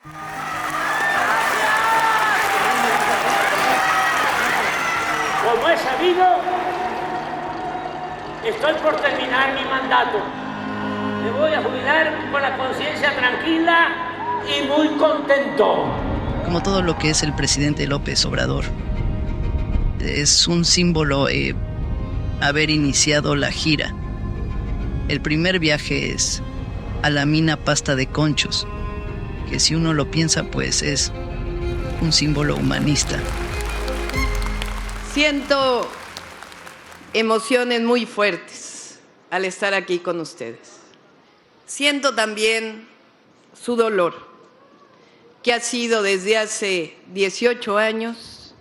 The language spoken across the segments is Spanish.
Como es sabido, estoy por terminar mi mandato. Me voy a jubilar con la conciencia tranquila y muy contento. Como todo lo que es el presidente López Obrador, es un símbolo haber iniciado la gira. El primer viaje es a la mina Pasta de Conchos, que si uno lo piensa, pues es un símbolo humanista. Siento emociones muy fuertes al estar aquí con ustedes. Siento también su dolor, que ha sido desde hace 18 años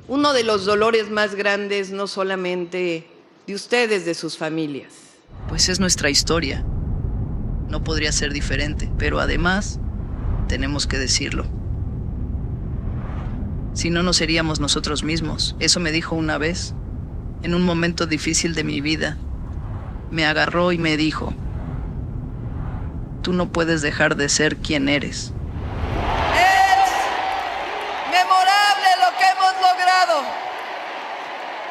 uno de los dolores más grandes, no solamente de ustedes, de sus familias. Pues es nuestra historia. No podría ser diferente, pero además tenemos que decirlo. Si no, no seríamos nosotros mismos. Eso me dijo una vez, en un momento difícil de mi vida. Me agarró y me dijo: tú no puedes dejar de ser quien eres. Es memorable lo que hemos logrado.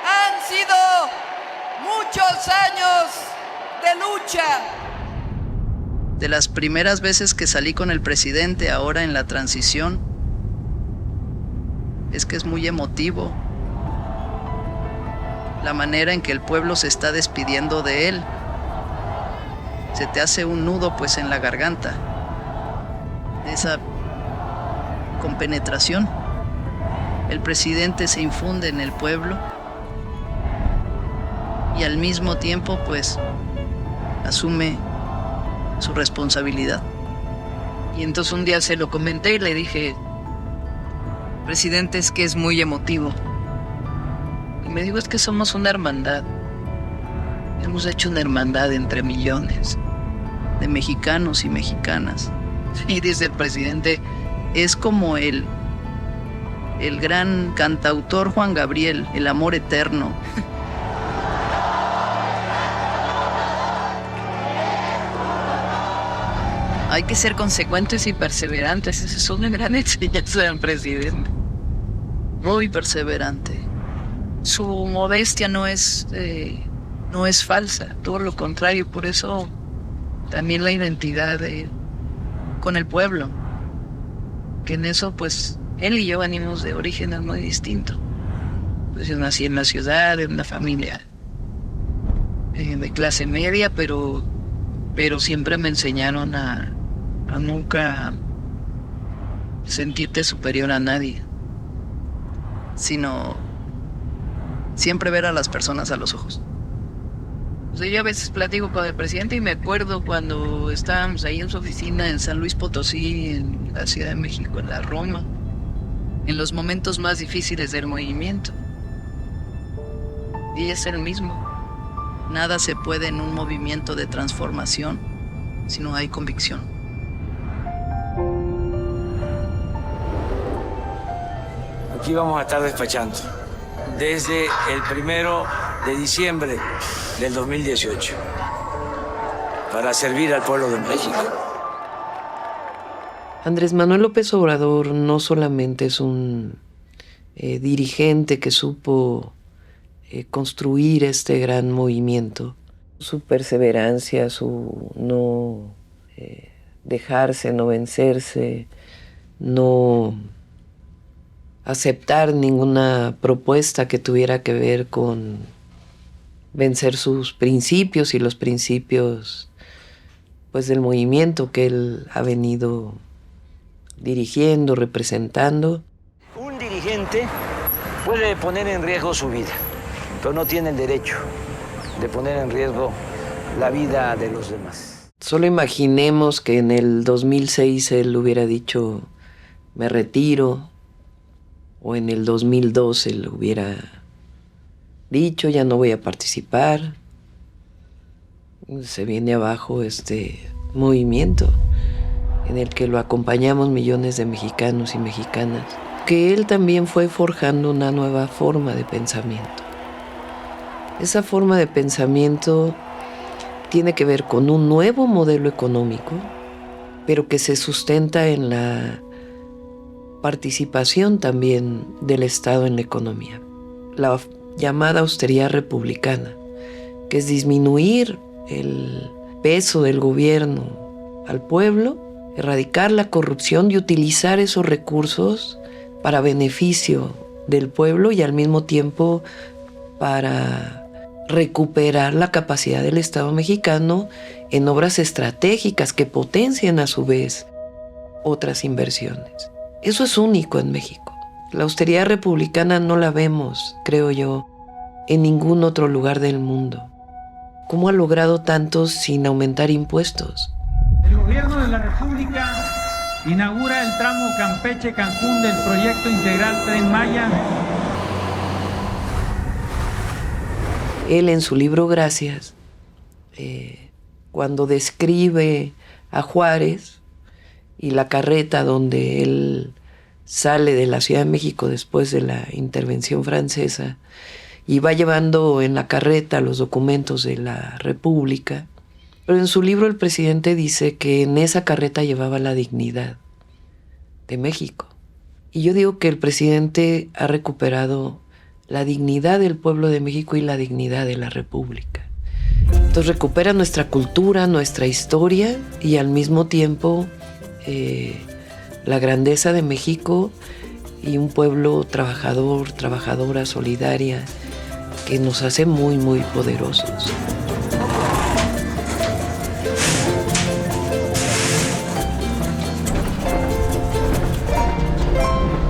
Han sido muchos años de lucha. De las primeras veces que salí con el presidente ahora en la transición, es que es muy emotivo la manera en que el pueblo se está despidiendo de él. Se te hace un nudo pues en la garganta, esa compenetración. El presidente se infunde en el pueblo y al mismo tiempo pues asume su responsabilidad. Y entonces un día se lo comenté y le dije: presidente, es que es muy emotivo. Y me dijo: es que somos una hermandad. Hemos hecho una hermandad entre millones de mexicanos y mexicanas. Y dice el presidente: es como el gran cantautor Juan Gabriel, El amor eterno. Hay que ser consecuentes y perseverantes. Esa es una gran enseñanza del presidente. Muy perseverante. Su modestia no es falsa, todo lo contrario. Por eso también la identidad con el pueblo. Que en eso, pues, él y yo venimos de orígenes muy distintos. Pues yo nací en la ciudad, en una familia de clase media, pero siempre me enseñaron a nunca sentirte superior a nadie, sino siempre ver a las personas a los ojos. O sea, yo a veces platico con el presidente y me acuerdo cuando estábamos ahí en su oficina en San Luis Potosí, en la Ciudad de México, en la Roma, en los momentos más difíciles del movimiento. Y es el mismo. Nada se puede en un movimiento de transformación si no hay convicción. Aquí vamos a estar despachando desde el 1 de diciembre del 2018 para servir al pueblo de México. Andrés Manuel López Obrador no solamente es un dirigente que supo construir este gran movimiento, su perseverancia, su no dejarse, no vencerse, no aceptar ninguna propuesta que tuviera que ver con vencer sus principios y los principios pues del movimiento que él ha venido dirigiendo, representando. Un dirigente puede poner en riesgo su vida, pero no tiene el derecho de poner en riesgo la vida de los demás. Solo imaginemos que en el 2006 él hubiera dicho: me retiro, o en el 2012 él hubiera dicho: ya no voy a participar. Se viene abajo este movimiento en el que lo acompañamos millones de mexicanos y mexicanas, que él también fue forjando una nueva forma de pensamiento. Esa forma de pensamiento tiene que ver con un nuevo modelo económico pero que se sustenta en la participación también del Estado en la economía. La llamada austeridad republicana, que es disminuir el peso del gobierno al pueblo, erradicar la corrupción y utilizar esos recursos para beneficio del pueblo y al mismo tiempo para recuperar la capacidad del Estado mexicano en obras estratégicas que potencien a su vez otras inversiones. Eso es único en México. La austeridad republicana no la vemos, creo yo, en ningún otro lugar del mundo. ¿Cómo ha logrado tanto sin aumentar impuestos? El gobierno de la República inaugura el tramo Campeche-Cancún del proyecto integral Tren Maya. Él en su libro Gracias, cuando describe a Juárez y la carreta donde él sale de la Ciudad de México después de la intervención francesa y va llevando en la carreta los documentos de la República, pero en su libro el presidente dice que en esa carreta llevaba la dignidad de México. Y yo digo que el presidente ha recuperado la dignidad del pueblo de México y la dignidad de la República. Entonces recupera nuestra cultura, nuestra historia y al mismo tiempo la grandeza de México y un pueblo trabajador, trabajadora, solidaria, que nos hace muy, muy poderosos.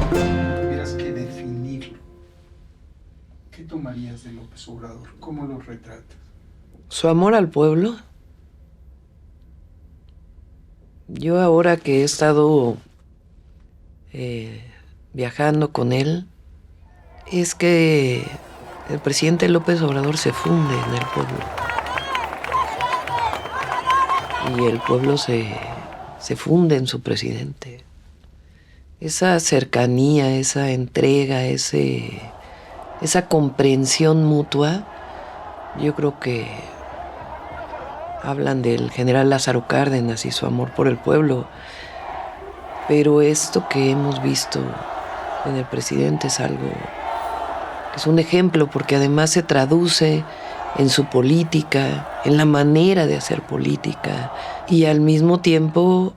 Tuvieras que definirlo, ¿qué tomarías de López Obrador? ¿Cómo lo retratas? Su amor al pueblo. Yo ahora que he estado viajando con él, es que el presidente López Obrador se funde en el pueblo. Y el pueblo se funde en su presidente. Esa cercanía, esa entrega, esa comprensión mutua, yo creo que hablan del general Lázaro Cárdenas y su amor por el pueblo, pero esto que hemos visto en el presidente es un ejemplo, porque además se traduce en su política, en la manera de hacer política y al mismo tiempo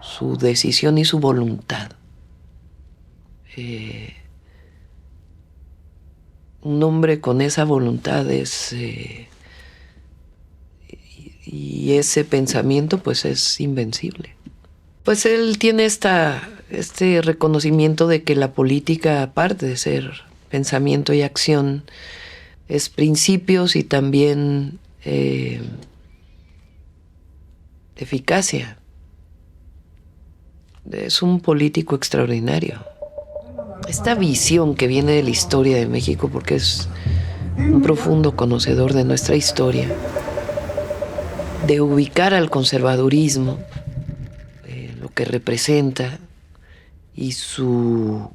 su decisión y su voluntad. Un hombre con esa voluntad y ese pensamiento pues es invencible. Pues él tiene este reconocimiento de que la política, aparte de ser pensamiento y acción, es principios y también eficacia. Es un político extraordinario. Esta visión que viene de la historia de México, porque es un profundo conocedor de nuestra historia, de ubicar al conservadurismo, lo que representa y su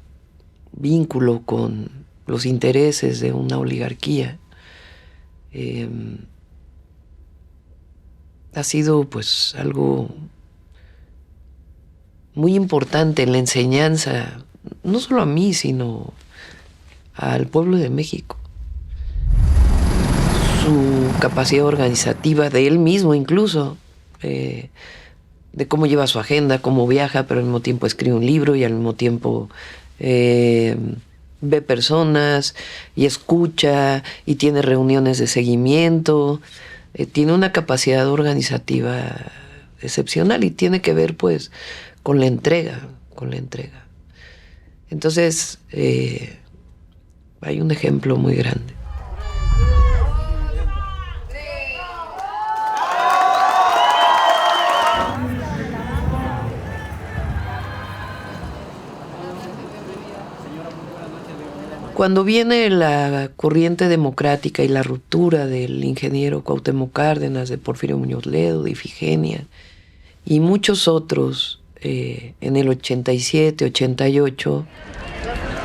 vínculo con los intereses de una oligarquía, ha sido pues algo muy importante en la enseñanza, no solo a mí, sino al pueblo de México. Su capacidad organizativa de él mismo incluso, de cómo lleva su agenda, cómo viaja, pero al mismo tiempo escribe un libro y al mismo tiempo ve personas y escucha y tiene reuniones de seguimiento. Tiene una capacidad organizativa excepcional y tiene que ver pues con la entrega. Entonces hay un ejemplo muy grande. Cuando viene la corriente democrática y la ruptura del ingeniero Cuauhtémoc Cárdenas, de Porfirio Muñoz Ledo, de Ifigenia y muchos otros en el 87, 88,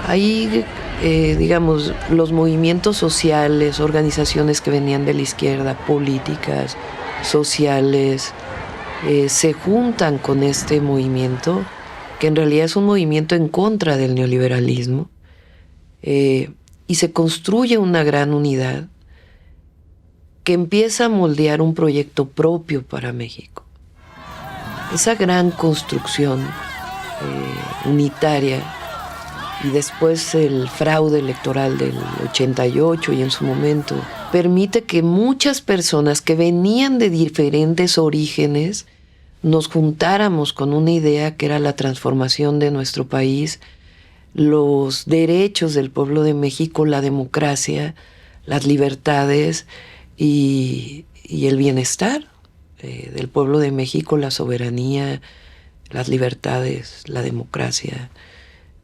ahí, digamos, los movimientos sociales, organizaciones que venían de la izquierda, políticas, sociales, se juntan con este movimiento, que en realidad es un movimiento en contra del neoliberalismo, y se construye una gran unidad que empieza a moldear un proyecto propio para México. Esa gran construcción unitaria y después el fraude electoral del 88 y en su momento permite que muchas personas que venían de diferentes orígenes nos juntáramos con una idea que era la transformación de nuestro país, los derechos del pueblo de México, la democracia, las libertades y el bienestar del pueblo de México, la soberanía, las libertades, la democracia,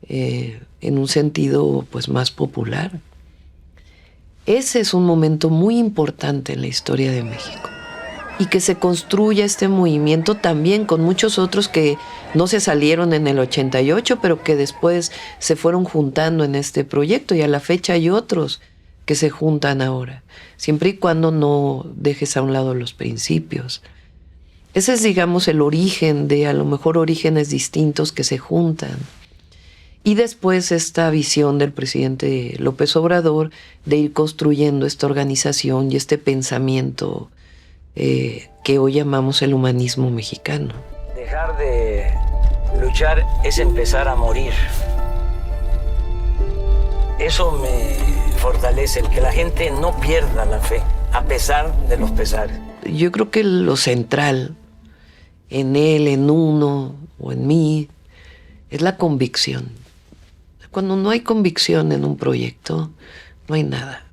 en un sentido pues más popular. Ese es un momento muy importante en la historia de México, y que se construya este movimiento también con muchos otros que no se salieron en el 88, pero que después se fueron juntando en este proyecto, y a la fecha hay otros que se juntan ahora, siempre y cuando no dejes a un lado los principios. Ese es, digamos, el origen de a lo mejor orígenes distintos que se juntan. Y después esta visión del presidente López Obrador de ir construyendo esta organización y este pensamiento que hoy llamamos el humanismo mexicano. Dejar de luchar es empezar a morir. Eso me fortalece, el que la gente no pierda la fe, a pesar de los pesares. Yo creo que lo central en él, en uno o en mí, es la convicción. Cuando no hay convicción en un proyecto, no hay nada.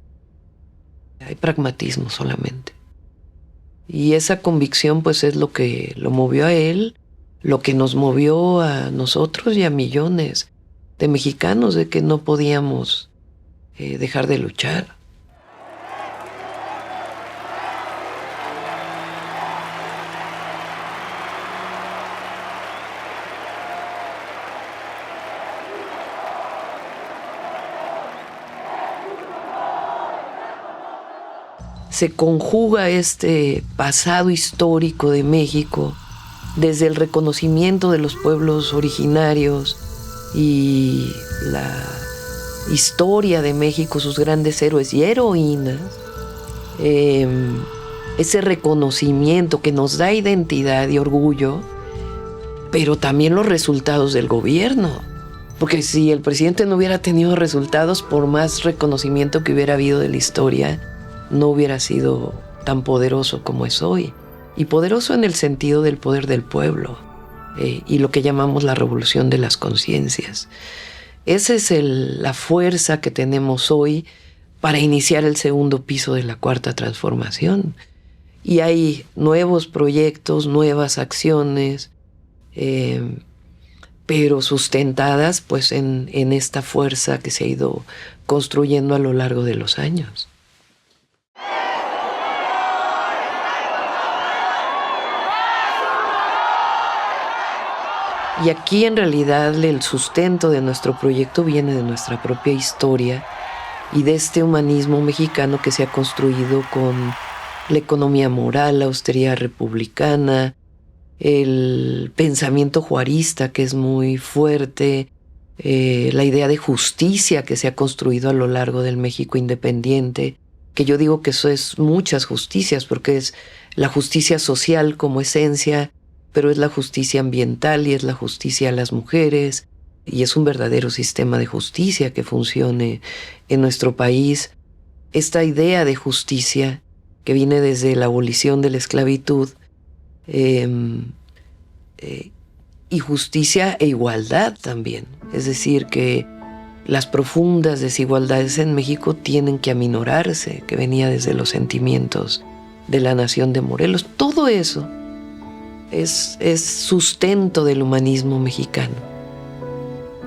Hay pragmatismo solamente. Y esa convicción pues es lo que lo movió a él, lo que nos movió a nosotros y a millones de mexicanos, de que no podíamos dejar de luchar. Se conjuga este pasado histórico de México desde el reconocimiento de los pueblos originarios y la historia de México, sus grandes héroes y heroínas, ese reconocimiento que nos da identidad y orgullo, pero también los resultados del gobierno. Porque si el presidente no hubiera tenido resultados, por más reconocimiento que hubiera habido de la historia, no hubiera sido tan poderoso como es hoy. Y poderoso en el sentido del poder del pueblo, y lo que llamamos la revolución de las conciencias. Esa es la fuerza que tenemos hoy para iniciar el segundo piso de la Cuarta Transformación. Y hay nuevos proyectos, nuevas acciones, pero sustentadas pues en esta fuerza que se ha ido construyendo a lo largo de los años. Y aquí en realidad el sustento de nuestro proyecto viene de nuestra propia historia y de este humanismo mexicano que se ha construido con la economía moral, la austeridad republicana, el pensamiento juarista que es muy fuerte, la idea de justicia que se ha construido a lo largo del México independiente, que yo digo que eso es muchas justicias, porque es la justicia social como esencia, pero es la justicia ambiental y es la justicia a las mujeres, y es un verdadero sistema de justicia que funcione en nuestro país. Esta idea de justicia que viene desde la abolición de la esclavitud, y justicia e igualdad también. Es decir, que las profundas desigualdades en México tienen que aminorarse, que venía desde los sentimientos de la nación de Morelos. Todo eso es sustento del humanismo mexicano.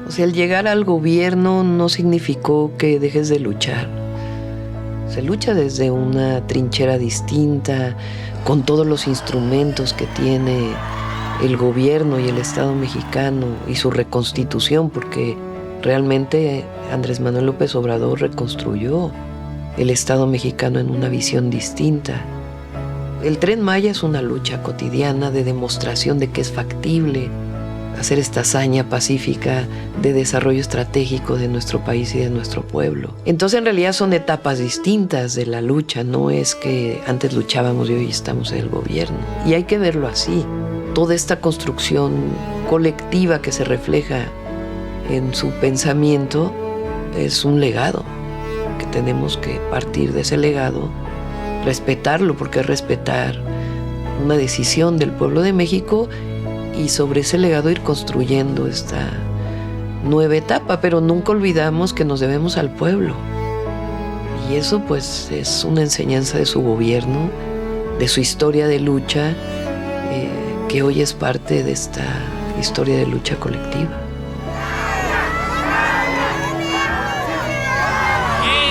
O sea, el llegar al gobierno no significó que dejes de luchar. Se lucha desde una trinchera distinta, con todos los instrumentos que tiene el gobierno y el Estado mexicano y su reconstitución, porque realmente Andrés Manuel López Obrador reconstruyó el Estado mexicano en una visión distinta. El Tren Maya es una lucha cotidiana de demostración de que es factible hacer esta hazaña pacífica de desarrollo estratégico de nuestro país y de nuestro pueblo. Entonces, en realidad son etapas distintas de la lucha, no es que antes luchábamos y hoy estamos en el gobierno. Y hay que verlo así. Toda esta construcción colectiva que se refleja en su pensamiento es un legado, que tenemos que partir de ese legado, respetarlo, porque es respetar una decisión del pueblo de México y sobre ese legado ir construyendo esta nueva etapa, pero nunca olvidamos que nos debemos al pueblo. Y eso pues es una enseñanza de su gobierno, de su historia de lucha, que hoy es parte de esta historia de lucha colectiva.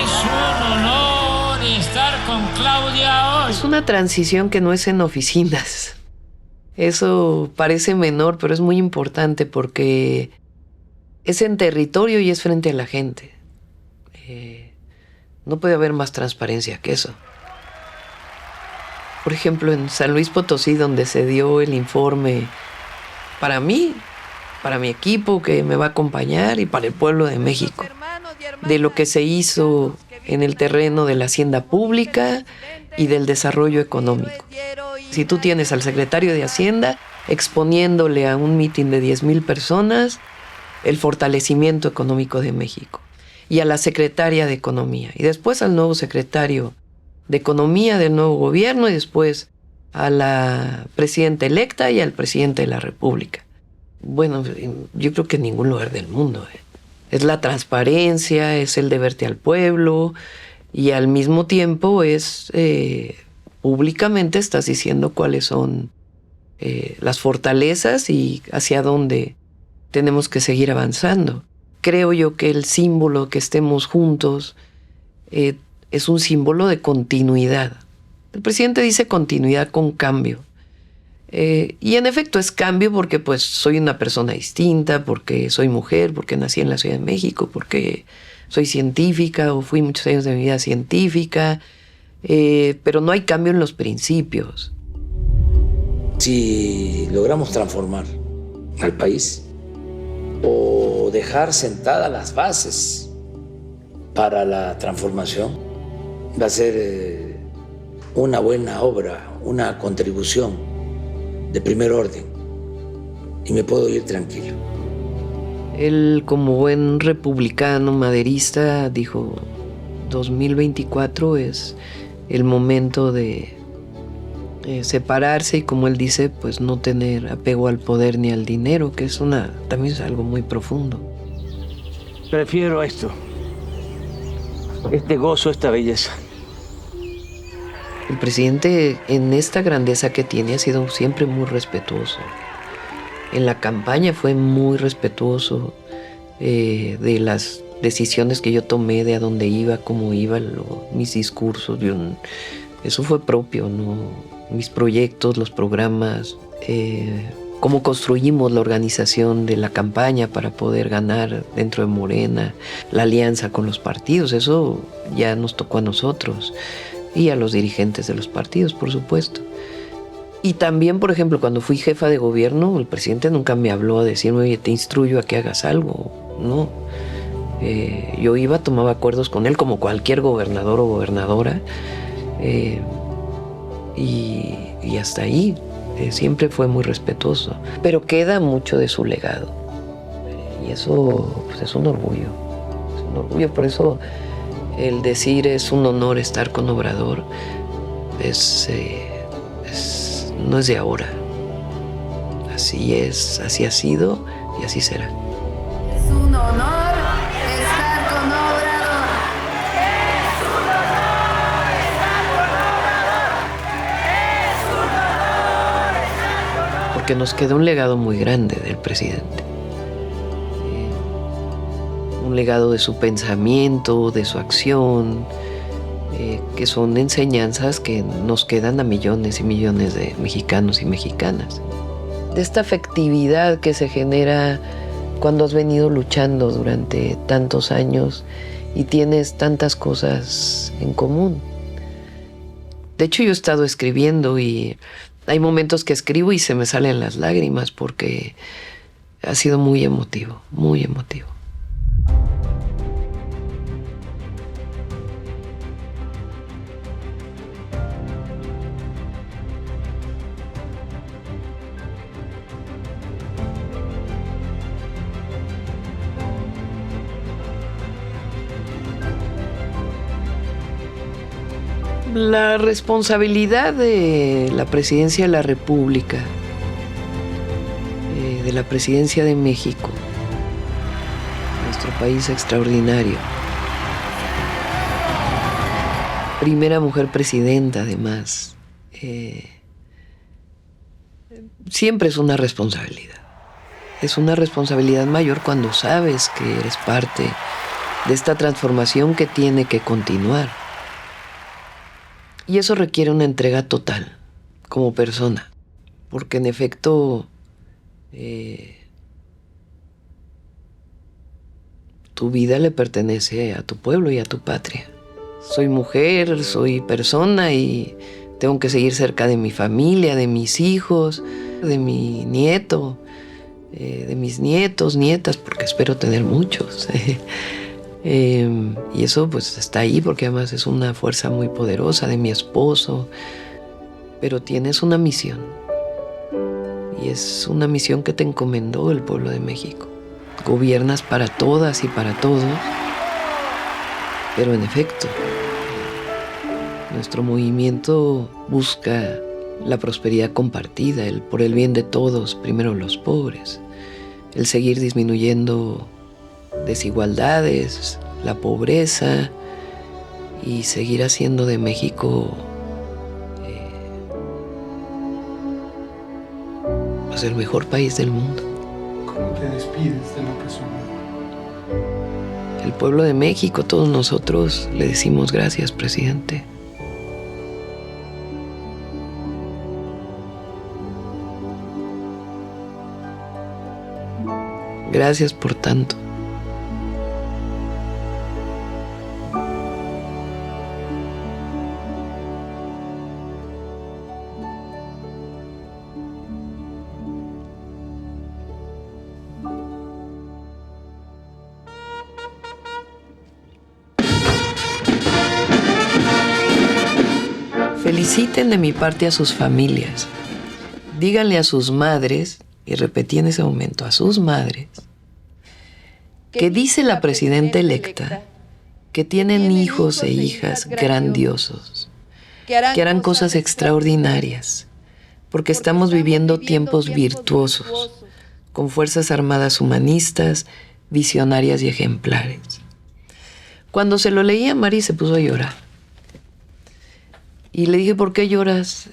Es un honor estar con Claudia hoy. Es una transición que no es en oficinas. Eso parece menor, pero es muy importante porque es en territorio y es frente a la gente. No puede haber más transparencia que eso. Por ejemplo, en San Luis Potosí, donde se dio el informe para mí, para mi equipo que me va a acompañar y para el pueblo de México, de lo que se hizo en el terreno de la hacienda pública y del desarrollo económico. Si tú tienes al secretario de Hacienda exponiéndole a un mitin de 10,000 personas el fortalecimiento económico de México, y a la secretaria de Economía, y después al nuevo secretario de Economía del nuevo gobierno, y después a la presidenta electa y al presidente de la República. Bueno, yo creo que en ningún lugar del mundo. Es la transparencia, es el deberte al pueblo, y al mismo tiempo es públicamente estás diciendo cuáles son las fortalezas y hacia dónde tenemos que seguir avanzando. Creo yo que el símbolo que estemos juntos es un símbolo de continuidad. El presidente dice continuidad con cambio. Y en efecto es cambio porque pues soy una persona distinta, porque soy mujer, porque nací en la Ciudad de México, porque soy científica o fui muchos años de mi vida científica, pero no hay cambio en los principios. Si logramos transformar al país o dejar sentadas las bases para la transformación, va a ser una buena obra, una contribución de primer orden, y me puedo ir tranquilo. Él, como buen republicano maderista, dijo 2024 es el momento de separarse y, como él dice, pues no tener apego al poder ni al dinero, que es también es algo muy profundo. Prefiero esto, este gozo, esta belleza. El presidente, en esta grandeza que tiene, ha sido siempre muy respetuoso. En la campaña fue muy respetuoso de las decisiones que yo tomé, de a dónde iba, cómo iban mis discursos. Eso fue propio, ¿no? Mis proyectos, los programas, cómo construimos la organización de la campaña para poder ganar dentro de Morena, la alianza con los partidos. Eso ya nos tocó a nosotros y a los dirigentes de los partidos, por supuesto. Y también, por ejemplo, cuando fui jefa de gobierno, el presidente nunca me habló a decirme, oye, te instruyo a que hagas algo. No. Yo iba, tomaba acuerdos con él como cualquier gobernador o gobernadora, y hasta ahí. Siempre fue muy respetuoso. Pero queda mucho de su legado. Y eso pues, es un orgullo. Es un orgullo. Por eso el decir es un honor estar con Obrador no es de ahora. Así es, así ha sido y así será. Es un honor estar con Obrador. Es un honor estar con Obrador. Es un honor estar con Obrador. Porque nos queda un legado muy grande del presidente. Un legado de su pensamiento, de su acción, que son enseñanzas que nos quedan a millones y millones de mexicanos y mexicanas. De esta afectividad que se genera cuando has venido luchando durante tantos años y tienes tantas cosas en común. De hecho, yo he estado escribiendo y hay momentos que escribo y se me salen las lágrimas porque ha sido muy emotivo, muy emotivo. La responsabilidad de la presidencia de la República, de la presidencia de México, nuestro país extraordinario. Primera mujer presidenta, además. Siempre es una responsabilidad. Es una responsabilidad mayor cuando sabes que eres parte de esta transformación que tiene que continuar. Y eso requiere una entrega total, como persona, porque en efecto tu vida le pertenece a tu pueblo y a tu patria. Soy mujer, soy persona y tengo que seguir cerca de mi familia, de mis hijos, de mi nieto, de mis nietos, nietas, porque espero tener muchos. Y eso pues está ahí porque además es una fuerza muy poderosa de mi esposo, pero tienes una misión y es una misión que te encomendó el pueblo de México. Gobiernas para todas y para todos, pero en efecto nuestro movimiento busca la prosperidad compartida, el por el bien de todos, primero los pobres, el seguir disminuyendo desigualdades, la pobreza y seguir haciendo de México pues el mejor país del mundo. ¿Cómo te despides de López Obrador? El pueblo de México, todos nosotros le decimos gracias, presidente. Gracias por tanto. Feliciten de mi parte a sus familias. Díganle a sus madres, y repetí en ese momento, a sus madres, que dice la presidenta electa que tienen hijos e hijas grandiosos, que harán cosas extraordinarias, porque estamos viviendo tiempos virtuosos, con fuerzas armadas humanistas, visionarias y ejemplares. Cuando se lo leí a Mari se puso a llorar. Y le dije, ¿por qué lloras?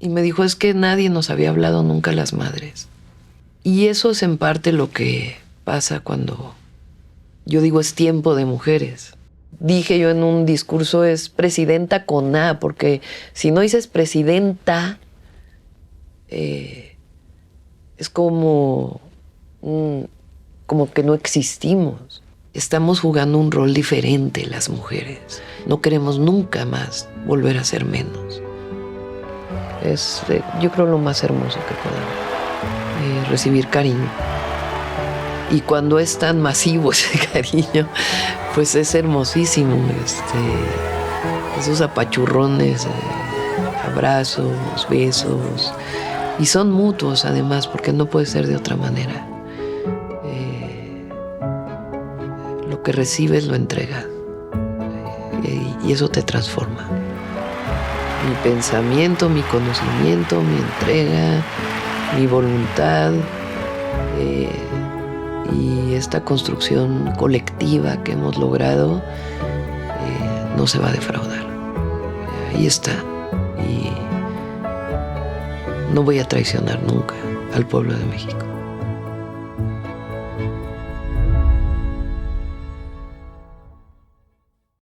Y me dijo, es que nadie nos había hablado nunca las madres. Y eso es en parte lo que pasa cuando yo digo es tiempo de mujeres. Dije yo en un discurso es presidenta con A, porque si no dices presidenta, es como que no existimos. Estamos jugando un rol diferente las mujeres. No queremos nunca más volver a ser menos. Es, yo creo, lo más hermoso que podemos. Recibir cariño. Y cuando es tan masivo ese cariño, pues es hermosísimo. Esos apachurrones, abrazos, besos. Y son mutuos además, porque no puede ser de otra manera. Lo que recibes lo entregas. Y eso te transforma. Mi pensamiento, mi conocimiento, mi entrega, mi voluntad y esta construcción colectiva que hemos logrado no se va a defraudar. Ahí está. Y no voy a traicionar nunca al pueblo de México.